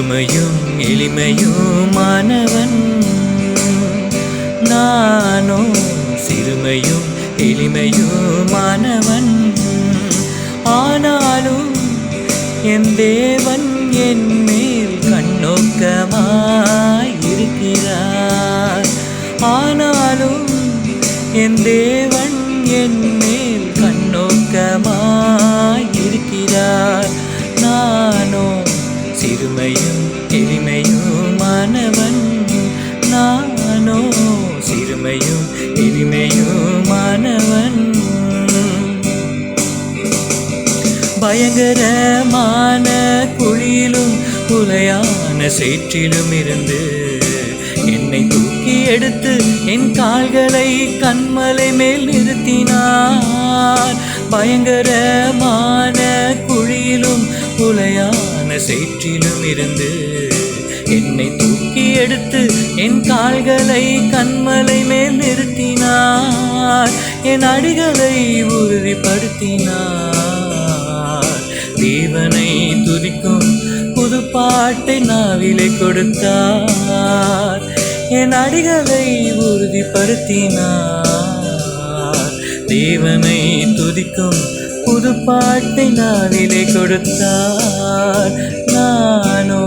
சிறுமையும் எளிமையுமானவன் நானோ, சிறுமையும் எளிமையுமானவன். ஆனாலும் என் தேவன் என் மேல் கண்ணோக்கமாயிருக்கிறார். ஆனாலும் என் தேவன் என் மேல் கண்ணோக்கமாயிருக்கிறார். நானோ சிறுமையும் எளிமையுமானவன், நானோ சிறுமையும் எளிமையுமானவன். பயங்கரமான குழியிலும் குலையான சேற்றிலும் இருந்து என்னை தூக்கி எடுத்து என் கால்களை கண்மலை மேல் நிறுத்தினார். பயங்கரமான குழியிலும் குலையான சேற்றிலும் இருந்து என்னை தூக்கி எடுத்து என் கால்களை கண்மலை மேல் நிறுத்தினார். என் அடிகளை உறுதிப்படுத்தினார். தேவனை துதிக்கும் புது பாட்டை நாவிலே கொடுத்தார். என் அடிகளை உறுதிப்படுத்தினார். தேவனை துதிக்கும் புது பாட்டை நாவிலே கொடுத்தார். நானோ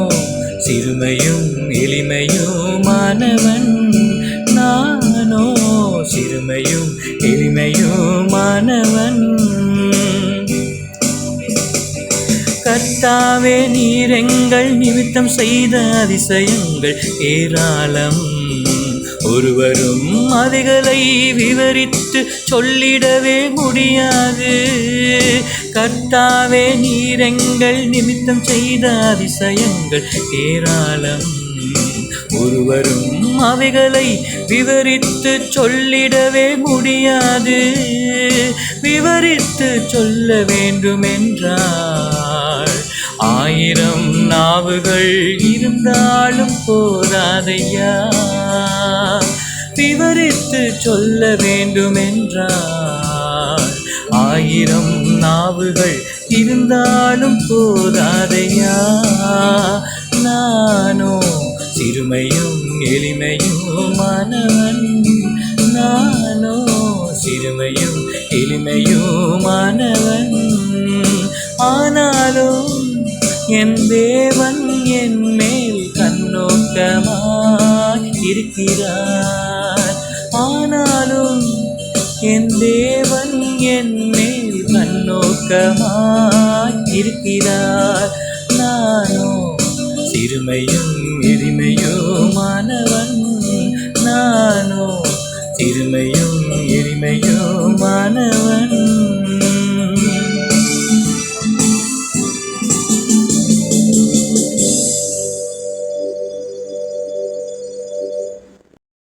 சிறுமையும் எளிமையுமானவன், நானோ சிறுமையும் எளிமையுமானவன். கர்த்தாவே, நீர் எங்கள் நிமித்தம் செய்த அதிசயங்கள் ஏராளம். ஒருவரும் அவைகளை விவரித்து சொல்லிடவே முடியாது. கர்த்தாவே, நீர் எங்கள் நிமித்தம் செய்த அதிசயங்கள் ஏராளம். ஒருவரும் அவைகளை விவரித்து சொல்லிடவே முடியாது. விவரித்து சொல்ல வேண்டுமென்றால் 1000 நாவுகள் இருந்தாலும் போதாதையா. விவரித்து சொல்ல வேண்டுமென்றால் 1000 நாவுகள் இருந்தாலும் போதாதையா. நானோ சிறுமையும் எளிமையுமானவன், நானோ சிறுமையும் எளிமையுமானவன். ஆனாலும் என் தேவன் என் மேல் கண்ணோக்கமாயிருக்கிறார். ஆனாலும் என் தேவன் என் மேல் கண்ணோக்கமாயிருக்கிறார். நானோ சிறுமையும் எளிமையும்